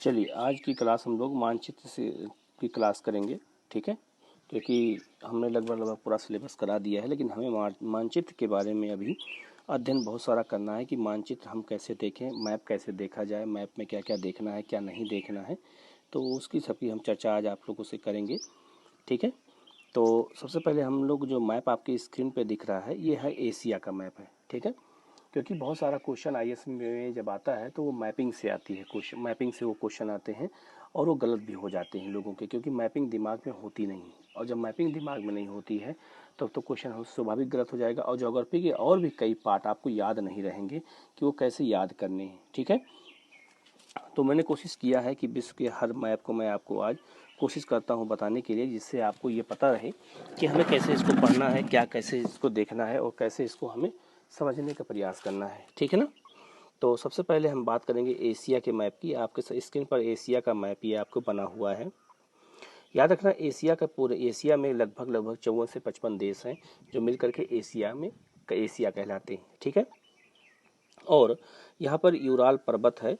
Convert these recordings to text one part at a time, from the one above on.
चलिए आज की क्लास हम लोग मानचित्र से की क्लास करेंगे, ठीक है। क्योंकि हमने लगभग पूरा सिलेबस करा दिया है, लेकिन हमें मानचित्र के बारे में अभी अध्ययन बहुत सारा करना है कि मानचित्र हम कैसे देखें, मैप कैसे देखा जाए, मैप में क्या क्या देखना है क्या नहीं देखना है। तो उसकी सबकी हम चर्चा आज आप लोगों से करेंगे, ठीक है। तो सबसे पहले हम लोग जो मैप आपकी स्क्रीन पे दिख रहा है ये है एशिया का मैप है, ठीक है। क्योंकि बहुत सारा क्वेश्चन आईएएस में जब आता है तो वो मैपिंग से आती है, क्वेश्चन मैपिंग से वो क्वेश्चन आते हैं और वो गलत भी हो जाते हैं लोगों के, क्योंकि मैपिंग दिमाग में होती नहीं। और जब मैपिंग दिमाग में नहीं होती है तब तो क्वेश्चन स्वाभाविक गलत हो जाएगा। और ज्योग्राफी के और भी कई पार्ट आपको याद नहीं रहेंगे कि वो कैसे याद करने हैं, ठीक है। तो मैंने कोशिश किया है कि विश्व के हर मैप को मैं आपको आज कोशिश करता हूँ बताने के लिए, जिससे आपको ये पता रहे कि हमें कैसे इसको पढ़ना है, क्या कैसे इसको देखना है और कैसे इसको हमें समझने का प्रयास करना है, ठीक है ना। तो सबसे पहले हम बात करेंगे एशिया के मैप की। आपके स्क्रीन पर एशिया का मैप ये आपको बना हुआ है। याद रखना एशिया का पूरे एशिया में लगभग 54 से 55 देश हैं जो मिलकर के एशिया कहलाते हैं, ठीक है। और यहाँ पर यूराल पर्वत है,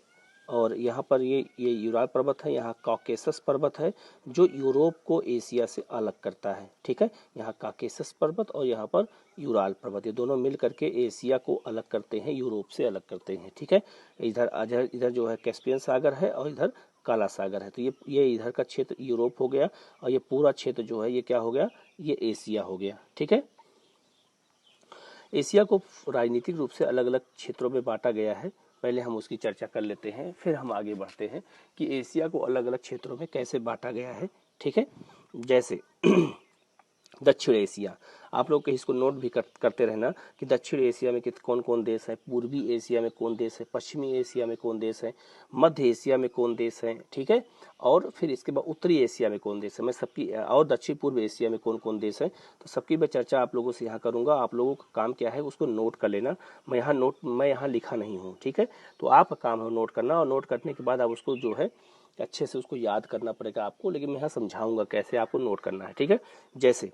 और यहाँ पर ये यूराल पर्वत है, यहाँ कॉकेसस पर्वत है जो यूरोप को एशिया से अलग करता है, ठीक है। यहाँ कॉकेसस पर्वत और यहाँ पर यूराल पर्वत, ये दोनों मिल करके एशिया को अलग करते हैं, यूरोप से अलग करते हैं, ठीक है। इधर इधर जो है कैस्पियन सागर है और इधर काला सागर है। तो ये इधर का क्षेत्र यूरोप हो गया और ये पूरा क्षेत्र जो है ये क्या हो गया, ये एशिया हो गया, ठीक है। एशिया को राजनीतिक रूप से अलग अलग क्षेत्रों में बांटा गया है। पहले हम उसकी चर्चा कर लेते हैं, फिर हम आगे बढ़ते हैं कि एशिया को अलग अलग क्षेत्रों में कैसे बांटा गया है, ठीक है। जैसे दक्षिण एशिया, आप लोग इसको नोट भी करते रहना कि दक्षिण एशिया में कौन कौन देश है, पूर्वी एशिया में कौन देश है, पश्चिमी एशिया में कौन देश है, मध्य एशिया में कौन देश है, ठीक है। और फिर इसके बाद उत्तरी एशिया में कौन देश है, मैं सबकी, और दक्षिण पूर्व एशिया में कौन कौन देश है, तो सबकी मैं चर्चा आप लोगों से यहाँ करूँगा। आप लोगों का काम क्या है उसको नोट कर लेना। मैं यहाँ लिखा नहीं हूँ, ठीक है। तो आपका काम है नोट करना, और नोट करने के बाद आप उसको जो है अच्छे से उसको याद करना पड़ेगा आपको, लेकिन मैं यहाँ समझाऊंगा कैसे आपको नोट करना है, ठीक है। जैसे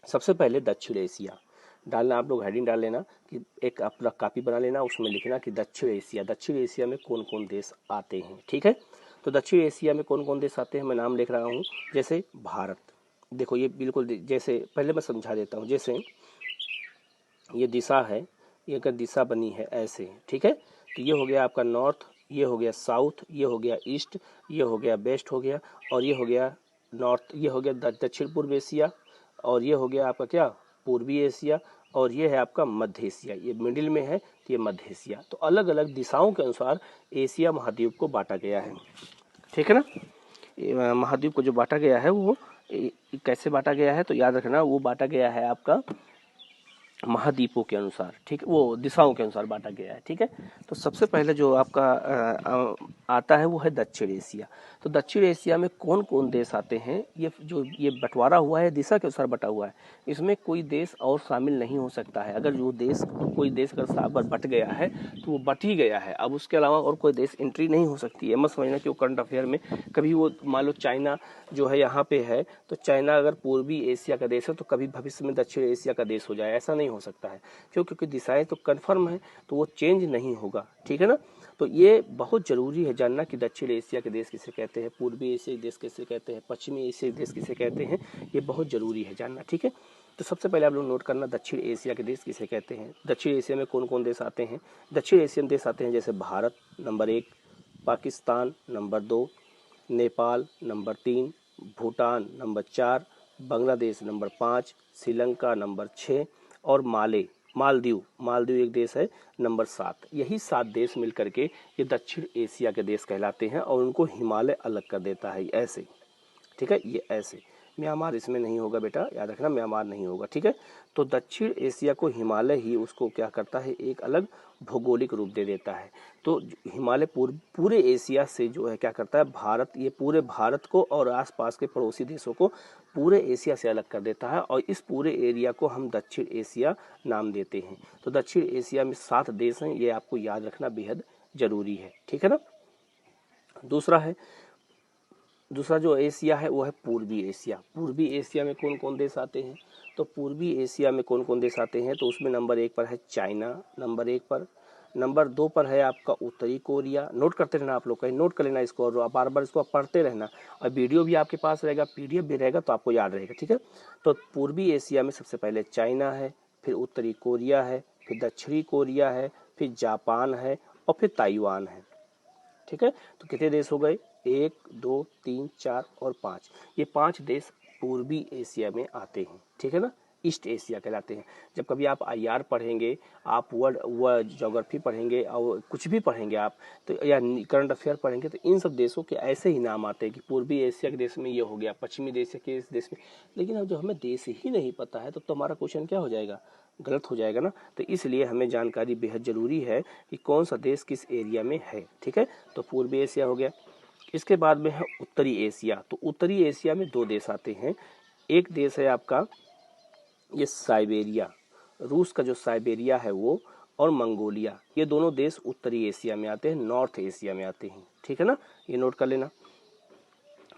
सबसे पहले दक्षिण एशिया डालना, आप लोग हेडिंग डाल लेना कि एक अपना कॉपी बना लेना, उसमें लिखना कि दक्षिण एशिया में कौन कौन देश आते हैं, ठीक है। तो दक्षिण एशिया में कौन कौन देश आते हैं मैं नाम लिख रहा हूँ। जैसे भारत, देखो ये बिल्कुल जैसे पहले मैं समझा देता हूँ। जैसे ये दिशा है, ये अगर दिशा बनी है ऐसे, ठीक है। तो ये हो गया आपका नॉर्थ, ये हो गया साउथ, ये हो गया ईस्ट, ये हो गया वेस्ट हो गया, और ये हो गया नॉर्थ, ये हो गया दक्षिण पूर्व एशिया, और ये हो गया आपका क्या, पूर्वी एशिया, और ये है आपका मध्य एशिया, ये मिडिल में है तो ये मध्य एशिया। तो अलग अलग दिशाओं के अनुसार एशिया महाद्वीप को बांटा गया है, ठीक है ना। महाद्वीप को जो बांटा गया है वो कैसे बांटा गया है, तो याद रखना वो बांटा गया है आपका महाद्वीपों के अनुसार, ठीक है, वो दिशाओं के अनुसार बांटा गया है, ठीक है। तो सबसे पहले जो आपका आता है वो है दक्षिण एशिया। तो दक्षिण एशिया में कौन कौन देश आते हैं, ये बंटवारा हुआ है दिशा के अनुसार बटा हुआ है, इसमें कोई देश और शामिल नहीं हो सकता है। अगर कोई देश अगर बट गया है तो वो बट ही गया है, अब उसके अलावा और कोई देश एंट्री नहीं हो सकती है। मत समझना कि वो करंट अफेयर में कभी वो मान लो चाइना जो है यहाँ पे है, तो चाइना अगर पूर्वी एशिया का देश है तो कभी भविष्य में दक्षिण एशिया का देश हो जाए, ऐसा नहीं हो सकता है। क्योंकि दिशाएं तो कन्फर्म है, तो वो चेंज नहीं होगा, ठीक है ना। तो ये बहुत जरूरी है जानना कि दक्षिण एशिया के देश किसे कहते हैं, पूर्वी एशिया के देश किसे कहते हैं, पश्चिमी एशिया के देश किसे कहते हैं, ये बहुत जरूरी है जानना, ठीक है। तो सबसे पहले आप लोग नोट करना दक्षिण एशिया के देश किसे कहते हैं। दक्षिण एशिया में कौन कौन देश आते हैं, दक्षिण एशियन देश आते हैं जैसे Bharat number 1, Pakistan number 2, Nepal number 3, Bhutan number 4, Bangladesh number 5, Sri Lanka number 6 और मालदीव एक देश है नंबर 7। यही 7 देश मिलकर के ये दक्षिण एशिया के देश कहलाते हैं, और उनको हिमालय अलग कर देता है ऐसे, ठीक है, ये ऐसे। म्यांमार इसमें नहीं होगा बेटा, याद रखना म्यांमार नहीं होगा, ठीक है। तो दक्षिण एशिया को हिमालय ही उसको क्या करता है, एक अलग भौगोलिक रूप दे देता है। तो हिमालय पूरे एशिया से जो है क्या करता है, भारत, ये पूरे भारत को और आसपास के पड़ोसी देशों को पूरे एशिया से अलग कर देता है, और इस पूरे एरिया को हम दक्षिण एशिया नाम देते हैं। तो दक्षिण एशिया में 7 देश हैं, ये आपको याद रखना बेहद जरूरी है, ठीक है ना। दूसरा जो एशिया है वो है पूर्वी एशिया। पूर्वी एशिया में कौन कौन देश आते हैं, तो पूर्वी एशिया में कौन कौन देश आते हैं, तो उसमें नंबर 1 पर है चाइना, नंबर 1 पर नंबर 2 पर है आपका उत्तरी कोरिया। नोट करते रहना आप लोग, कहीं नोट कर लेना इसको और बार बार इसको पढ़ते रहना, और वीडियो भी आपके पास रहेगा, PDF भी रहेगा तो आपको याद रहेगा, ठीक है। तो पूर्वी एशिया में सबसे पहले चाइना है, फिर उत्तरी कोरिया है, फिर दक्षिणी कोरिया है, फिर जापान है और फिर ताइवान है, ठीक है। तो कितने देश हो गए? 1 2 3 4 और 5। ये 5 देश पूर्वी एशिया में आते हैं, ठीक है ना, ईस्ट एशिया कहलाते हैं। जब कभी आप IR पढ़ेंगे, आप वर्ल्ड ज्योग्राफी पढ़ेंगे और कुछ भी पढ़ेंगे आप, तो या करंट अफेयर पढ़ेंगे, तो इन सब देशों के ऐसे ही नाम आते हैं कि पूर्वी एशिया के देश में ये हो गया, पश्चिमी एशिया के इस देश में। लेकिन अब जो हमें देश ही नहीं पता है तो हमारा क्वेश्चन क्या हो जाएगा? गलत हो जाएगा ना। तो इसलिए हमें जानकारी बेहद जरूरी है कि कौन सा देश किस एरिया में है, ठीक है। तो पूर्वी एशिया हो गया। इसके बाद में है उत्तरी एशिया। तो उत्तरी एशिया में 2 देश आते हैं। एक देश है आपका ये साइबेरिया, रूस का जो साइबेरिया है वो, और मंगोलिया, ये दोनों देश उत्तरी एशिया में आते हैं, नॉर्थ एशिया में आते हैं, ठीक है ना, ये नोट कर लेना।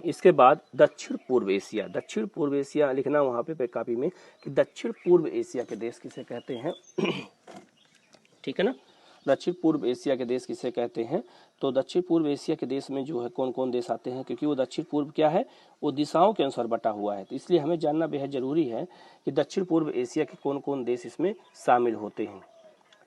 इसके बाद दक्षिण पूर्व एशिया। दक्षिण पूर्व एशिया लिखना वहां पे कापी में कि दक्षिण पूर्व एशिया के देश किसे कहते हैं, ठीक है ना। दक्षिण पूर्व एशिया के देश किसे कहते हैं? तो दक्षिण पूर्व एशिया के देश में जो है कौन कौन देश आते हैं, क्योंकि वो दक्षिण पूर्व क्या है, वो दिशाओं के अनुसार बटा हुआ है, तो इसलिए हमें जानना बेहद जरूरी है कि दक्षिण पूर्व एशिया के कौन कौन देश इसमें शामिल होते हैं,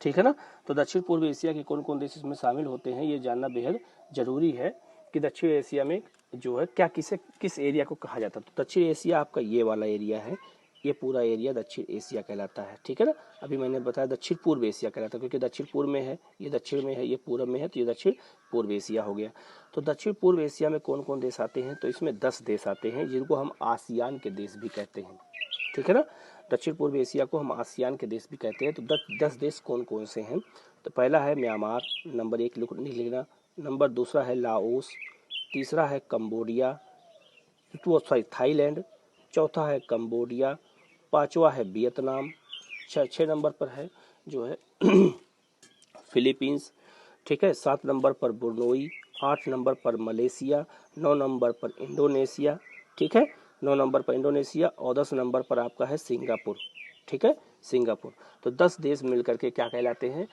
ठीक है ना। तो दक्षिण पूर्व एशिया के कौन कौन देश इसमें शामिल होते हैं ये जानना बेहद जरूरी है कि दक्षिण एशिया में जो है क्या किस एरिया को कहा जाता है। तो दक्षिण एशिया आपका ये वाला एरिया है, ये पूरा एरिया दक्षिण एशिया कहलाता है, ठीक है ना। अभी मैंने बताया दक्षिण पूर्व एशिया कहलाता है, क्योंकि दक्षिण पूर्व में है, ये दक्षिण में है, ये पूर्व में है, तो ये दक्षिण पूर्व एशिया हो गया। तो दक्षिण पूर्व एशिया में कौन कौन देश आते हैं? तो इसमें 10 देश आते हैं, जिनको हम आसियान के देश भी कहते हैं, ठीक है ना। दक्षिण पूर्व एशिया को हम आसियान के देश भी कहते हैं। तो 10 देश कौन कौन से हैं? तो पहला है म्यांमार, नंबर 1 लिखना। नंबर दूसरा है लाओस, तीसरा है कंबोडिया, थाईलैंड, चौथा है कंबोडिया, पांचवा है वियतनाम, 6 नंबर पर है जो है फिलीपींस, ठीक है, 7 नंबर पर ब्रुनोई, 8 नंबर पर मलेशिया, 9 नंबर पर इंडोनेशिया, ठीक है, 9 नंबर पर इंडोनेशिया, और 10 नंबर पर आपका है सिंगापुर, ठीक है, सिंगापुर। तो 10 देश मिलकर के क्या कहलाते हैं?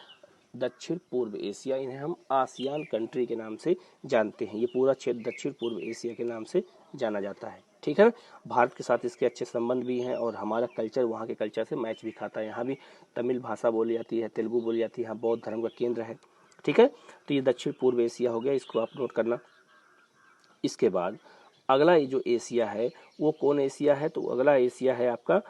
दक्षिण पूर्व एशिया। इन्हें हम आसियान कंट्री के नाम से जानते हैं। ये पूरा क्षेत्र दक्षिण पूर्व एशिया के नाम से जाना जाता है, ठीक है ना। भारत के साथ इसके अच्छे संबंध भी हैं और हमारा कल्चर वहाँ के कल्चर से मैच भी खाता है। यहाँ भी तमिल भाषा बोली जाती है, तेलुगु बोली जाती है, यहाँ बौद्ध धर्म का केंद्र है, ठीक है। तो ये दक्षिण पूर्व एशिया हो गया, इसको आप नोट करना। इसके बाद अगला ये जो एशिया है वो कौन एशिया है? तो अगला एशिया है आपका,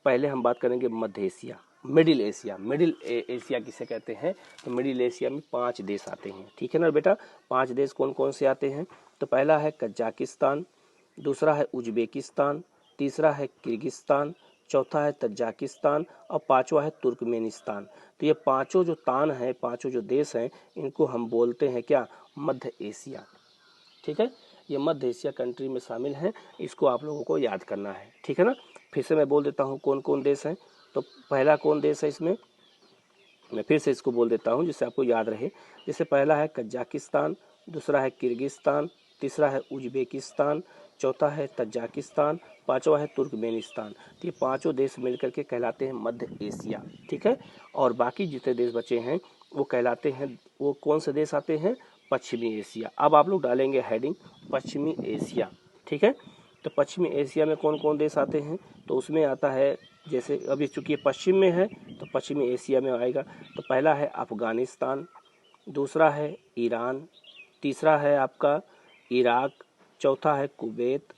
पहले हम बात करेंगे मध्य Asia, middle Asia. Middle Asia किसे कहते हैं? तो मिडिल एशिया में 5 देश आते हैं, ठीक है ना बेटा। 5 देश कौन कौन से आते हैं? तो पहला है कजाकिस्तान, दूसरा है उज्बेकिस्तान, तीसरा है किर्गिस्तान, चौथा है तजाकिस्तान और पांचवा है तुर्कमेनिस्तान। तो ये पांचों जो तान है, पांचों जो देश हैं, इनको हम बोलते हैं क्या? मध्य एशिया, ठीक है। ये मध्य एशिया कंट्री में शामिल हैं, इसको आप लोगों को याद करना है, ठीक है ना। फिर से मैं बोल देता हूँ कौन कौन देश हैं। तो पहला कौन देश है इसमें, मैं फिर से इसको बोल देता हूँ जिससे आपको याद रहे। जैसे पहला है कजाकिस्तान, दूसरा है किर्गिस्तान, तीसरा है उज्बेकिस्तान, चौथा है तजाकिस्तान, पांचवा है तुर्कमेनिस्तान। तो ये पांचों देश मिलकर के कहलाते हैं मध्य एशिया, ठीक है। और बाकी जितने देश बचे हैं वो कहलाते हैं, वो कौन से देश आते हैं? पश्चिमी एशिया। अब आप लोग डालेंगे हेडिंग पश्चिमी एशिया, ठीक है। तो पश्चिमी एशिया में कौन कौन देश आते हैं? तो उसमें आता है, जैसे अभी चूंकि ये पश्चिम में है तो पश्चिमी एशिया में आएगा। तो पहला है अफगानिस्तान, दूसरा है ईरान, तीसरा है आपका इराक, चौथा है कुवैत,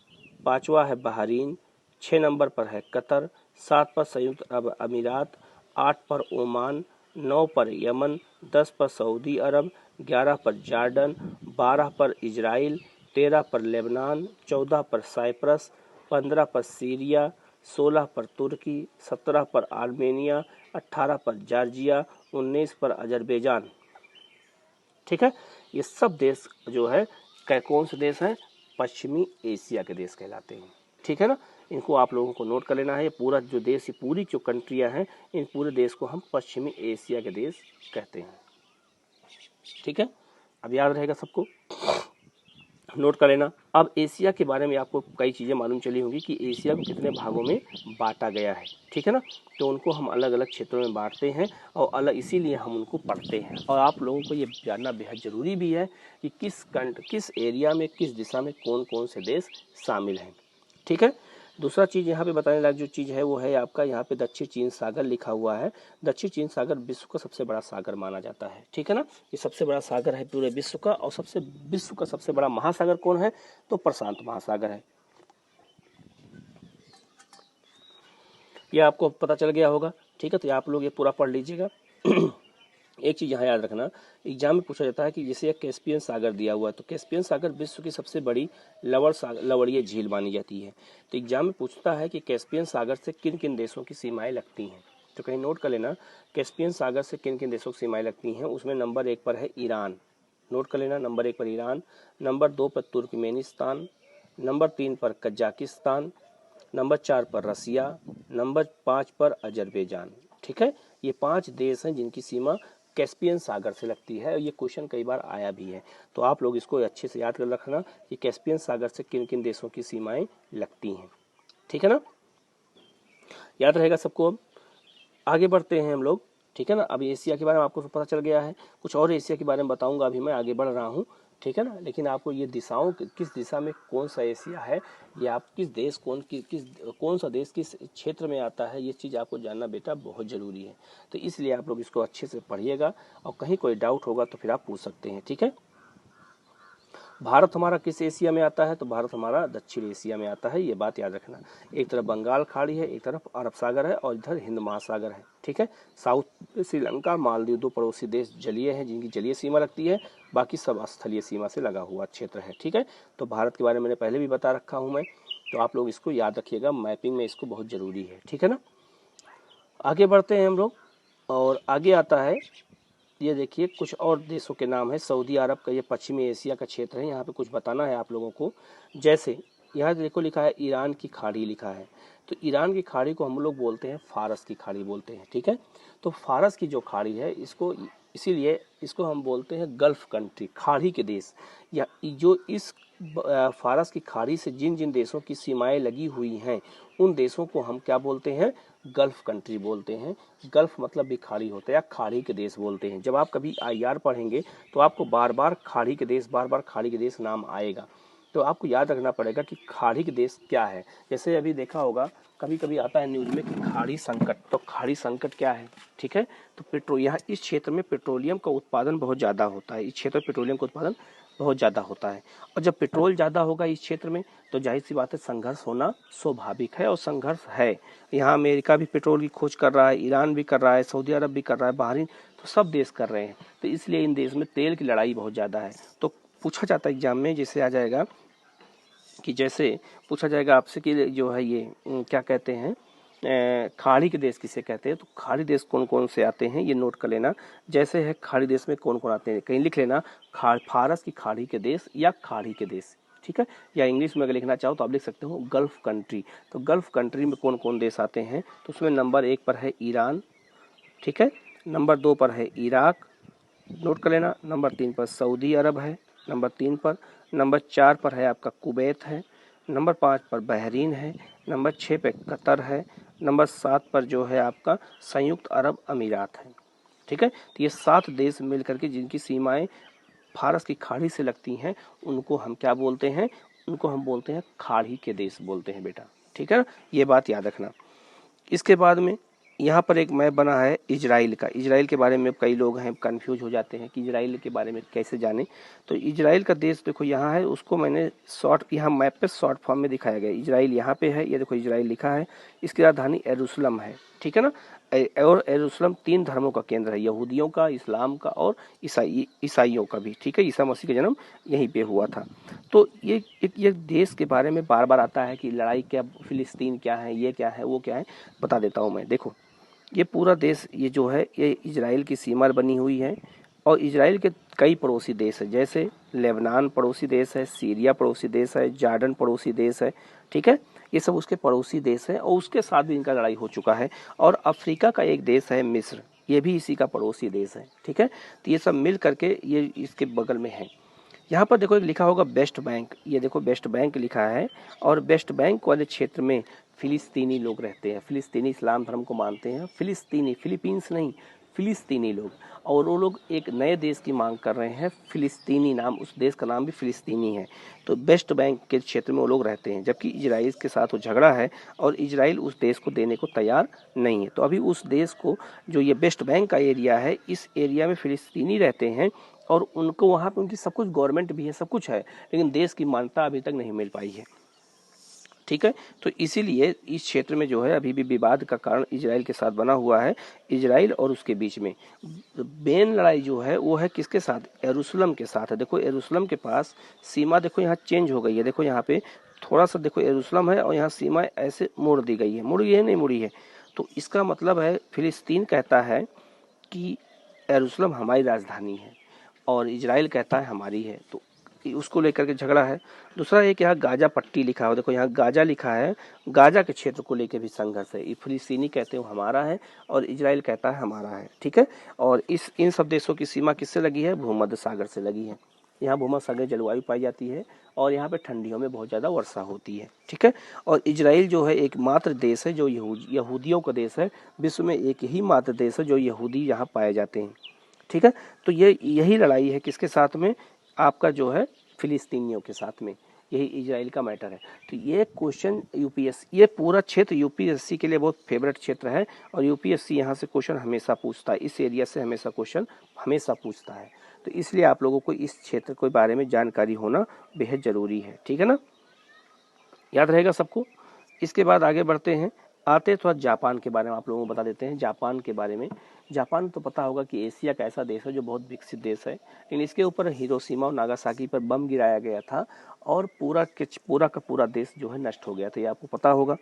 पांचवा है बहरीन, 6 नंबर पर है कतर, 7 पर संयुक्त अरब अमीरात, 8 पर ओमान, 9 पर यमन, 10 पर सऊदी अरब, 11 पर जॉर्डन, 12 पर इजराइल, 13 पर लेबनान, 14 पर साइप्रस, 15 पर सीरिया, 16 पर तुर्की, 17 पर आर्मेनिया, 18 पर जॉर्जिया, 19 पर अजरबैजान, ठीक है। ये सब देश जो है कौन से देश हैं? पश्चिमी एशिया के देश कहलाते हैं, ठीक है ना। इनको आप लोगों को नोट कर लेना है। ये पूरा जो देश, ये पूरी जो कंट्रियां हैं, इन पूरे देश को हम पश्चिमी एशिया के देश कहते हैं, ठीक है। अब याद रहेगा सबको। नोट कर लेना। अब एशिया के बारे में आपको कई चीज़ें मालूम चली होंगी कि एशिया को कितने भागों में बांटा गया है, ठीक है ना। तो उनको हम अलग अलग क्षेत्रों में बांटते हैं और अलग इसीलिए हम उनको पढ़ते हैं। और आप लोगों को ये जानना बेहद ज़रूरी भी है कि किस एरिया में, किस दिशा में कौन कौन से देश शामिल हैं, ठीक है। दूसरा चीज़ यहाँ पे बताने लायक जो चीज़ है वो है आपका यहाँ पे दक्षिण चीन सागर लिखा हुआ है। दक्षिण चीन सागर विश्व का सबसे बड़ा सागर माना जाता है, ठीक है ना। ये सबसे बड़ा सागर है पूरे विश्व का। और विश्व का सबसे बड़ा महासागर कौन है, तो प्रशांत महासागर है। ये आपको पता चल गया होगा, ठीक है। तो आप लोग ये पूरा पढ़ लीजिएगा। एक चीज़ यहाँ याद रखना, एग्जाम में पूछा जाता है कि जैसे एक कैस्पियन सागर दिया हुआ है, तो कैस्पियन सागर विश्व की सबसे बड़ी लवणीय झील मानी जाती है। तो एग्जाम में पूछता है कि कैस्पियन सागर से किन किन देशों की सीमाएं लगती हैं। तो कहीं नोट कर लेना, कैस्पियन सागर से किन किन देशों की सीमाएं लगती हैं। उसमें नंबर 1 पर है ईरान, नोट कर लेना, नंबर 1 पर ईरान, नंबर 2 पर तुर्कमेनिस्तान, नंबर 3 पर कजाकिस्तान, नंबर 4 पर रसिया, नंबर 5 पर अजरबैजान, ठीक है। ये 5 देश हैं जिनकी सीमा कैस्पियन सागर से लगती है। ये क्वेश्चन कई बार आया भी है, तो आप लोग इसको अच्छे से याद कर रखना कि कैस्पियन सागर से किन किन देशों की सीमाएं लगती हैं, ठीक है ना, याद रहेगा सबको। आगे बढ़ते हैं हम लोग, ठीक है ना। अभी एशिया के बारे में आपको पता चल गया है, कुछ और एशिया के बारे में बताऊंगा, अभी मैं आगे बढ़ रहा हूँ, ठीक है ना। लेकिन आपको ये दिशाओं किस दिशा में कौन सा एशिया है, ये आप किस देश कौन सा देश किस क्षेत्र में आता है, ये चीज़ आपको जानना बेटा बहुत ज़रूरी है। तो इसलिए आप लोग इसको अच्छे से पढ़िएगा और कहीं कोई डाउट होगा तो फिर आप पूछ सकते हैं, ठीक है। भारत हमारा किस एशिया में आता है, तो भारत हमारा दक्षिण एशिया में आता है, ये बात याद रखना। एक तरफ बंगाल खाड़ी है, एक तरफ अरब सागर है और इधर हिंद महासागर है, ठीक है। साउथ में श्रीलंका, मालदीव 2 पड़ोसी देश जलीय हैं जिनकी जलीय सीमा लगती है, बाकी सब स्थलीय सीमा से लगा हुआ क्षेत्र है, ठीक है। तो भारत के बारे में मैंने पहले भी बता रखा हूँ मैं, तो आप लोग इसको याद रखिएगा, मैपिंग में इसको बहुत ज़रूरी है, ठीक है ना। आगे बढ़ते हैं हम लोग, और आगे आता है ये देखिए कुछ और देशों के नाम है। सऊदी अरब का ये पश्चिमी एशिया का क्षेत्र है, यहाँ पे कुछ बताना है आप लोगों को। जैसे यहाँ देखो लिखा है ईरान की खाड़ी लिखा है, तो ईरान की खाड़ी को हम लोग बोलते हैं फारस की खाड़ी बोलते हैं, ठीक है। तो फारस की जो खाड़ी है इसको इसीलिए इसको हम बोलते हैं गल्फ कंट्री, खाड़ी के देश। या जो इस फारस की खाड़ी से जिन जिन देशों की सीमाएं लगी हुई हैं उन देशों को हम क्या बोलते हैं, गल्फ कंट्री बोलते हैं। गल्फ मतलब भी खाड़ी होता है या खाड़ी के देश बोलते हैं। जब आप कभी आईआर पढ़ेंगे तो आपको बार बार खाड़ी के देश नाम आएगा, तो आपको याद रखना पड़ेगा कि खाड़ी के देश क्या है। जैसे अभी देखा होगा कभी कभी आता है न्यूज़ में कि खाड़ी संकट, तो खाड़ी संकट क्या है, ठीक है। तो यहाँ इस क्षेत्र में पेट्रोलियम का उत्पादन बहुत ज़्यादा होता है, इस क्षेत्र में पेट्रोलियम का उत्पादन बहुत ज़्यादा होता है। और जब पेट्रोल ज़्यादा होगा इस क्षेत्र में तो जाहिर सी बात है संघर्ष होना स्वाभाविक है, और संघर्ष है। यहाँ अमेरिका भी पेट्रोल की खोज कर रहा है, ईरान भी कर रहा है, सऊदी अरब भी कर रहा है, बहरीन, तो सब देश कर रहे हैं। तो इसलिए इन देश में तेल की लड़ाई बहुत ज़्यादा है। तो पूछा जाता है एग्जाम में, जैसे आ जाएगा कि जैसे पूछा जाएगा आपसे कि जो है ये क्या कहते हैं, खाड़ी के देश किसे कहते हैं, तो खाड़ी देश कौन कौन से आते हैं ये नोट कर लेना। जैसे है खाड़ी देश में कौन कौन आते हैं, कहीं लिख लेना फारस की खाड़ी के देश या खाड़ी के देश, ठीक है। या इंग्लिश में अगर लिखना चाहो तो आप लिख सकते हो गल्फ कंट्री। तो गल्फ कंट्री में कौन कौन देश आते हैं, तो उसमें नंबर 1 पर है ईरान, ठीक है। नंबर 2 पर है इराक, नोट कर लेना। नंबर 3 पर सऊदी अरब है, नंबर 3 पर। नंबर 4 पर है आपका कुवैत है, नंबर 5 पर बहरीन है, नंबर 6 पे कतर है, नंबर 7 पर जो है आपका संयुक्त अरब अमीरात है, ठीक है। तो ये 7 देश मिल करके जिनकी सीमाएं फारस की खाड़ी से लगती हैं उनको हम क्या बोलते हैं, उनको हम बोलते हैं खाड़ी के देश बोलते हैं बेटा, ठीक है ना। ये बात याद रखना। इसके बाद में यहाँ पर एक मैप बना है इजराइल का। इजराइल के बारे में कई लोग हैं कंफ्यूज हो जाते हैं कि इजराइल के बारे में कैसे जाने। तो इजराइल का देश देखो यहाँ है, उसको मैंने यहाँ मैप पे शॉर्ट फॉर्म में दिखाया गया। इजराइल यहाँ पे है, ये देखो इजराइल लिखा है। इसकी राजधानी यरूशलेम है, ठीक है ना। और यरूशलेम 3 धर्मों का केंद्र है, यहूदियों का, इस्लाम का और ईसाइयों का भी, ठीक है। ईसा मसीह का जन्म यहीं पे हुआ था। तो ये देश के बारे में बार बार आता है कि लड़ाई क्या, फिलिस्तीन क्या है, ये क्या है, वो क्या है, बता देता हूँ मैं। देखो ये पूरा देश ये जो है ये इजराइल की सीमा बनी हुई है, और इजराइल के कई पड़ोसी देश है, जैसे लेबनान पड़ोसी देश है, सीरिया पड़ोसी देश है, जॉर्डन पड़ोसी देश है, ठीक है। ये सब उसके पड़ोसी देश है, और उसके साथ भी इनका लड़ाई हो चुका है। और अफ्रीका का एक देश है मिस्र, ये भी इसी का पड़ोसी देश है, ठीक है। तो ये सब मिल करके ये इसके बगल में है। यहाँ पर देखो एक लिखा होगा वेस्ट बैंक, ये देखो वेस्ट बैंक लिखा है, और वेस्ट बैंक वाले क्षेत्र में फिलिस्तीनी लोग रहते हैं। फिलिस्तीनी इस्लाम धर्म को मानते हैं। फिलिस्तीनी, फिलीपींस नहीं, फिलिस्तीनी लोग, और वो लोग एक नए देश की मांग कर रहे हैं। फिलिस्तीनी नाम, उस देश का नाम भी फिलिस्तीनी है। तो वेस्ट बैंक के क्षेत्र में वो लोग रहते हैं, जबकि इजराइल के साथ वो झगड़ा है और इजराइल उस देश को देने को तैयार नहीं है। तो अभी उस देश को, जो ये वेस्ट बैंक का एरिया है, इस एरिया में फिलिस्तीनी रहते हैं और उनको वहाँ पे उनकी सब कुछ गवर्नमेंट भी है, सब कुछ है, लेकिन देश की मान्यता अभी तक नहीं मिल पाई है। ठीक है, तो इसीलिए इस क्षेत्र में जो है अभी भी विवाद का कारण इजराइल के साथ बना हुआ है। इजराइल और उसके बीच में मेन लड़ाई जो है वो है किसके साथ? यरूशलेम के साथ है। देखो यरूशलेम के पास सीमा देखो यहाँ चेंज हो गई है। देखो यहाँ पे थोड़ा सा देखो यरूशलेम है और यहाँ सीमा ऐसे मोड़ दी गई है। मुड़ी है नहीं मुड़ी है? तो इसका मतलब है फिलिस्तीन कहता है कि यरूशलेम हमारी राजधानी है और इजराइल कहता है हमारी है, तो उसको लेकर के झगड़ा है। दूसरा एक यहाँ गाजा पट्टी लिखा है, देखो यहाँ गाजा लिखा है, गाजा के क्षेत्र को लेकर भी संघर्ष है। फिलिस्तीनी कहते हैं हमारा है और इजराइल कहता है हमारा है। ठीक है, और इन सब देशों की सीमा किससे लगी है? भूमध्य सागर से लगी है। यहाँ भूमध्य सागर जलवायु पाई जाती है और यहाँ पे ठंडियों में बहुत ज़्यादा वर्षा होती है। ठीक है, और इजराइल जो है एकमात्र देश है जो यहूदियों का देश है। विश्व में एक ही मात्र देश है जो यहूदी यहाँ पाए जाते हैं। ठीक है, तो यही लड़ाई है किसके साथ में? आपका जो है फिलिस्तीनियों के साथ में। यही इजराइल का मैटर है। तो ये क्वेश्चन यूपीएससी, ये पूरा क्षेत्र यूपीएससी के लिए बहुत फेवरेट क्षेत्र है और यूपीएससी यहाँ से क्वेश्चन हमेशा पूछता है। इस एरिया से हमेशा क्वेश्चन हमेशा पूछता है, तो इसलिए आप लोगों को इस क्षेत्र के बारे में जानकारी होना बेहद जरूरी है। ठीक है ना, याद रहेगा सबको। इसके बाद आगे बढ़ते हैं, आते थोड़ा जापान के बारे में आप लोगों को बता देते हैं। जापान के बारे में, जापान तो पता होगा कि एशिया का ऐसा देश है जो बहुत विकसित देश है, लेकिन इसके ऊपर हिरोशिमा और नागासाकी पर बम गिराया गया था और पूरा का पूरा देश जो है नष्ट हो गया था। ये आपको पता होगा,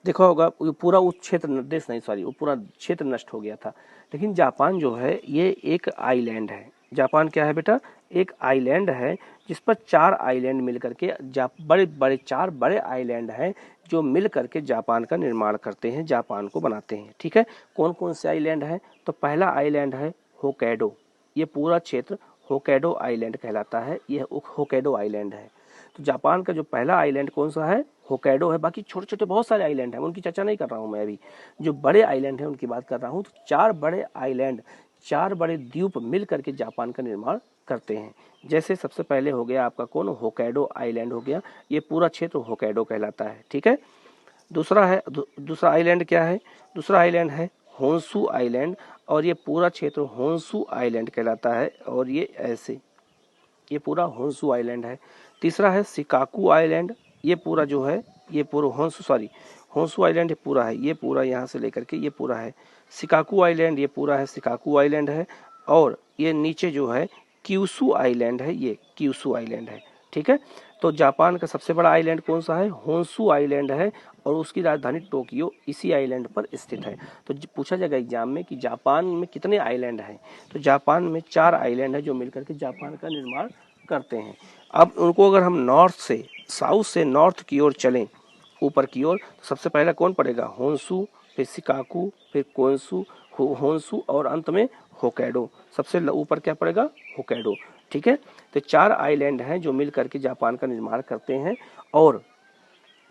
देखा होगा। पूरा उस क्षेत्र, देश नहीं सॉरी, वो पूरा क्षेत्र नष्ट हो गया था। लेकिन जापान जो है ये एक आइलैंड है। जापान क्या है बेटा? एक आइलैंड है जिस पर 4 आइलैंड मिल करके बड़े बड़े 4 बड़े आइलैंड हैं जो मिल करके जापान का निर्माण करते हैं, जापान को बनाते हैं। ठीक है, कौन कौन से आइलैंड है? तो पहला आइलैंड है होkkaido। ये पूरा क्षेत्र होkkaido आइलैंड कहलाता है, ये होkkaido आइलैंड है। तो जापान का जो पहला आइलैंड कौन सा है? होkkaido है। बाकी छोटे छोटे बहुत सारे आइलैंड हैं, उनकी चर्चा नहीं कर रहा हूँ मैं अभी, जो बड़े आइलैंड हैं उनकी बात कर रहा हूँ। तो 4 बड़े आइलैंड, 4 बड़े द्वीप मिल करके जापान का निर्माण करते हैं। जैसे सबसे पहले हो गया आपका कौन? होkkaido आइलैंड हो गया, ये पूरा क्षेत्र होkkaido कहलाता है। ठीक है, दूसरा आइलैंड क्या है? दूसरा आइलैंड है होन्शु आइलैंड और ये पूरा क्षेत्र होन्शु आइलैंड कहलाता है और ये ऐसे, ये पूरा होन्शु आइलैंड है। तीसरा है शिकाकू आइलैंड, ये पूरा जो है ये पूरा होन्शु आइलैंड ये पूरा है, ये पूरा यहाँ से लेकर के ये पूरा है शिकाकू आइलैंड, ये पूरा है शिकाकू आइलैंड है। और ये नीचे जो है क्यूशू आइलैंड है, ये क्यूशू आइलैंड है। ठीक है, तो जापान का सबसे बड़ा आइलैंड कौन सा है? होन्शु आइलैंड है और उसकी राजधानी टोक्यो इसी आइलैंड पर स्थित है। तो पूछा जाएगा एग्जाम में कि जापान में कितने आइलैंड हैं? तो जापान में 4 आइलैंड है जो मिलकर के जापान का निर्माण करते हैं। अब उनको अगर हम साउथ से नॉर्थ की ओर चलें, ऊपर की ओर, तो सबसे पहला कौन पड़ेगा? होन्शु, फिर शिकाकू, फिर कोन्शु, होन्शु और अंत में होkkaido। सबसे ऊपर क्या पड़ेगा? होkkaido। ठीक है, तो 4 आइलैंड हैं जो मिल करके जापान का निर्माण करते हैं और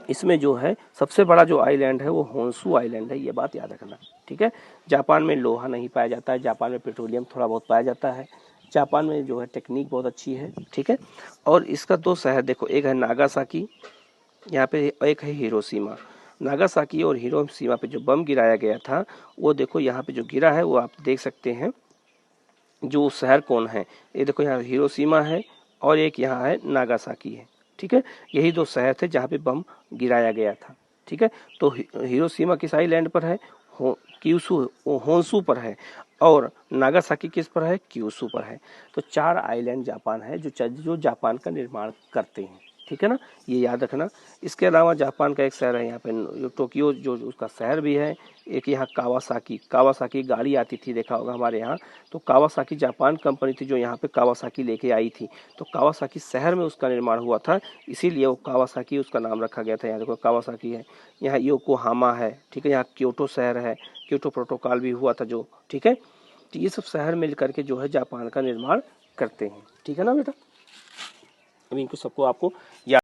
इसमें जो है सबसे बड़ा जो आइलैंड है वो होन्शु आइलैंड है, ये बात याद रखना। ठीक है, जापान में लोहा नहीं पाया जाता है, जापान में पेट्रोलियम थोड़ा बहुत पाया जाता है, जापान में जो है टेक्निक बहुत अच्छी है। ठीक है, और इसका 2 शहर देखो, एक है नागासाकी यहाँ पे, एक है हिरोशिमा। नागासाकी और हिरोशिमा पे जो बम गिराया गया था वो देखो यहाँ पे जो गिरा है वो आप देख सकते हैं। जो शहर कौन है? ये देखो यहाँ हिरोशिमा है और एक यहाँ है नागासाकी है। ठीक है, यही 2 शहर थे जहाँ पे बम गिराया गया था। ठीक है, तो हिरोशिमा किस आइलैंड पर है? होन्शु पर है और नागासाकी किस पर है? क्यूशू पर है। तो 4 आइलैंड जापान है जो जापान का निर्माण करते हैं। ठीक है ना, ये याद रखना। इसके अलावा जापान का एक शहर है यहाँ पे टोक्यो, जो उसका शहर भी है। एक यहाँ कावासाकी गाड़ी आती थी, देखा होगा हमारे यहाँ। तो कावासाकी जापान कंपनी थी जो यहाँ पे कावासाकी लेके आई थी, तो कावासाकी शहर में उसका निर्माण हुआ था, इसीलिए वो कावासाकी उसका नाम रखा गया था। यहाँ देखो कावासाकी है, यहाँ योकोहामा है। ठीक है, यहाँ क्योटो शहर है, क्योटो प्रोटोकॉल भी हुआ था जो। ठीक है, तो ये सब शहर मिल करके जो है जापान का निर्माण करते हैं। ठीक है ना बेटा। अभी इनको सबको आपको याद